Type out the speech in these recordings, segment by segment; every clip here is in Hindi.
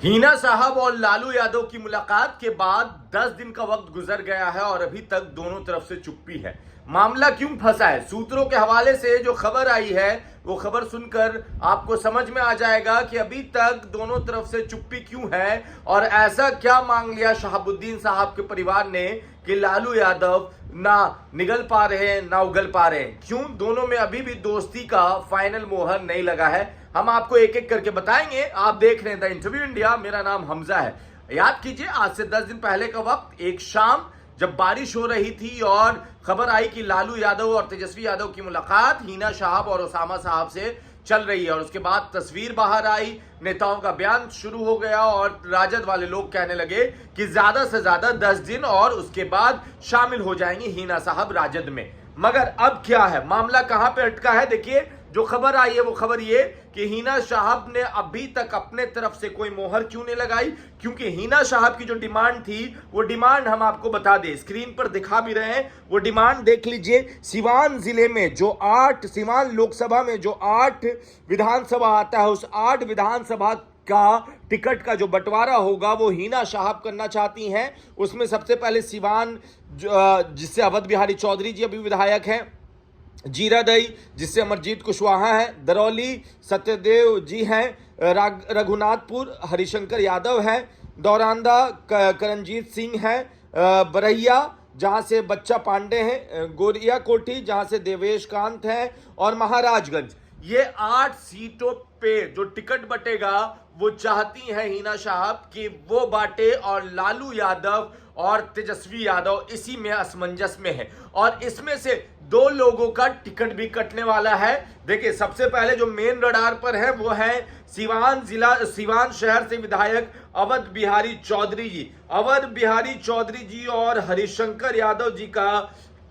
हीना साहब और लालू यादव की मुलाकात के बाद 10 दिन का वक्त गुजर गया है और अभी तक दोनों तरफ से चुप्पी है। मामला क्यों फंसा है? सूत्रों के हवाले से जो खबर आई है वो खबर सुनकर आपको समझ में आ जाएगा कि अभी तक दोनों तरफ से चुप्पी क्यों है और ऐसा क्या मांग लिया शहाबुद्दीन साहब के परिवार ने कि लालू यादव ना निगल पा रहे हैं ना उगल पा रहे हैं। क्यों दोनों में अभी भी दोस्ती का फाइनल मोहर नहीं लगा है, हम आपको एक एक करके बताएंगे। आप देख रहे हैं द इंटरव्यू इंडिया, मेरा नाम हमजा है। याद कीजिए, आज से 10 दिन पहले का वक्त, एक शाम जब बारिश हो रही थी और खबर आई कि लालू यादव और तेजस्वी यादव की मुलाकात हिना साहब और ओसामा साहब से चल रही है। और उसके बाद तस्वीर बाहर आई, नेताओं का बयान शुरू हो गया और राजद वाले लोग कहने लगे कि ज्यादा से ज्यादा 10 दिन और उसके बाद शामिल हो जाएंगे हिना साहब राजद में। मगर अब क्या है, मामला कहां पे अटका है? देखिए, जो खबर आई है वो खबर ये कि हिना साहब ने अभी तक अपने तरफ से कोई मोहर क्यों नहीं लगाई, क्योंकि हिना साहब की जो डिमांड थी वो डिमांड हम आपको बता दें, स्क्रीन पर दिखा भी रहे हैं। वो डिमांड देख लीजिए। सिवान जिले में जो 8 सिवान लोकसभा में जो 8 विधानसभा आता है, उस 8 विधानसभा का टिकट का जो बंटवारा होगा वो हिना साहब करना चाहती हैं। उसमें सबसे पहले सिवान, जिससे अवध बिहारी चौधरी जी अभी विधायक हैं, जीरादई जिससे अमरजीत कुशवाहा है, दरौली सत्यदेव जी हैं, रघुनाथपुर हरिशंकर यादव है, दौरांदा करणजीत सिंह है, बरैया जहां से बच्चा पांडे हैं, गोरिया कोठी जहां से देवेश कांत है, और महाराजगंज। ये 8 सीटों पे जो टिकट बटेगा वो चाहती है हिना साहब कि वो बांटे और लालू यादव और तेजस्वी यादव इसी में असमंजस में है। और इसमें से 2 लोगों का टिकट भी कटने वाला है। देखिए, सबसे पहले जो मेन रडार पर है वो है सिवान शहर से विधायक अवध बिहारी चौधरी जी। अवध बिहारी चौधरी जी और हरिशंकर यादव जी का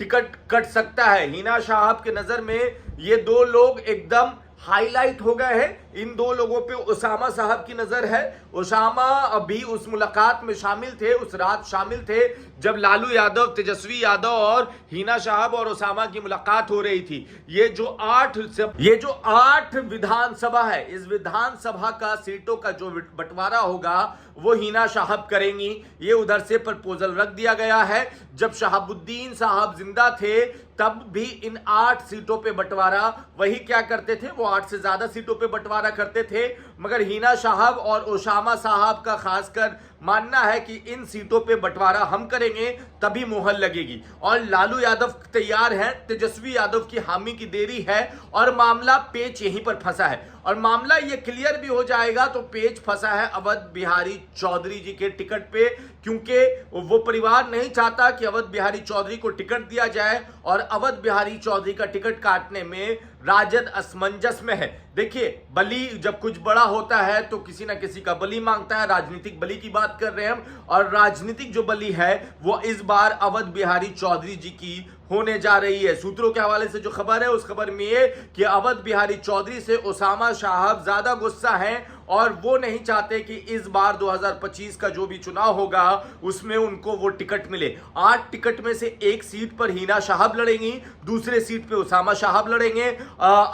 टिकट कट सकता है। हिना साहब के नजर में ये 2 लोग एकदम हाईलाइट हो गए हैं। इन 2 लोगों पे ओसामा साहब की नजर है। ओसामा अभी उस मुलाकात में शामिल थे, उस रात शामिल थे जब लालू यादव, तेजस्वी यादव और हिना साहब और ओसामा की मुलाकात हो रही थी। ये जो 8 विधानसभा है, इस विधानसभा का सीटों का जो बंटवारा होगा वो हिना साहब करेंगी। ये उधर से प्रपोजल रख दिया गया है। जब शहाबुद्दीन साहब जिंदा थे तब भी इन 8 सीटों पे बंटवारा वही क्या करते थे, वो 8 से ज्यादा सीटों पे बंटवारा करते थे। मगर हिना साहब और ओसामा साहब का खासकर मानना है कि इन सीटों पे बंटवारा हम करेंगे तभी मोहर लगेगी। और लालू यादव तैयार हैं, तेजस्वी यादव की हामी की देरी है और मामला पेच यहीं पर फंसा है। और मामला ये क्लियर भी हो जाएगा तो पेच फंसा है अवध बिहारी चौधरी जी के टिकट पे, क्योंकि वो परिवार नहीं चाहता कि अवध बिहारी चौधरी को टिकट दिया जाए और अवध बिहारी चौधरी का टिकट काटने में राजद असमंजस में है। देखिए, बलि जब कुछ बड़ा होता है तो किसी ना किसी का बलि मांगता है। राजनीतिक बलि की बात कर रहे हैं हम, और राजनीतिक जो बलि है वो इस बार अवध बिहारी चौधरी जी की होने जा रही है। सूत्रों के हवाले से जो खबर है उस खबर में ये कि अवध बिहारी चौधरी से ओसामा साहब ज्यादा गुस्सा हैं और वो नहीं चाहते कि इस बार 2025 का जो भी चुनाव होगा उसमें उनको वो टिकट मिले। 8 टिकट में से एक सीट पर हिना साहब लड़ेंगी, दूसरे सीट पे ओसामा साहब लड़ेंगे।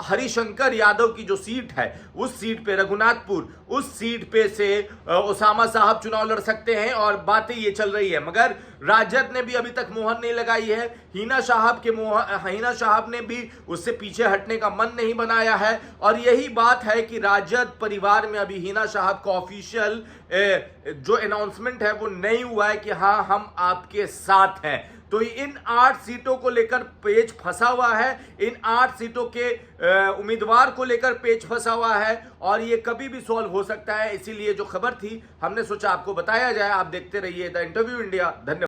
हरिशंकर यादव की जो सीट है उस सीट पे, रघुनाथपुर, उस सीट पे से ओसामा साहब चुनाव लड़ सकते हैं और बातें ये चल रही है। मगर राजद ने भी अभी तक मोहर नहीं लगाई है। हिना साहब ने भी उससे पीछे हटने का मन नहीं बनाया है। और यही बात है कि राजद परिवार में अभी हिना साहब का ऑफिशियल जो अनाउंसमेंट है वो नहीं हुआ है कि हाँ हम आपके साथ हैं। तो इन 8 सीटों को लेकर पेच फंसा हुआ है, इन 8 सीटों के उम्मीदवार को लेकर पेच फंसा हुआ है और ये कभी भी सॉल्व हो सकता है। इसीलिए जो खबर थी हमने सोचा आपको बताया जाए। आप देखते रहिए द इंटरव्यू इंडिया। धन्यवाद।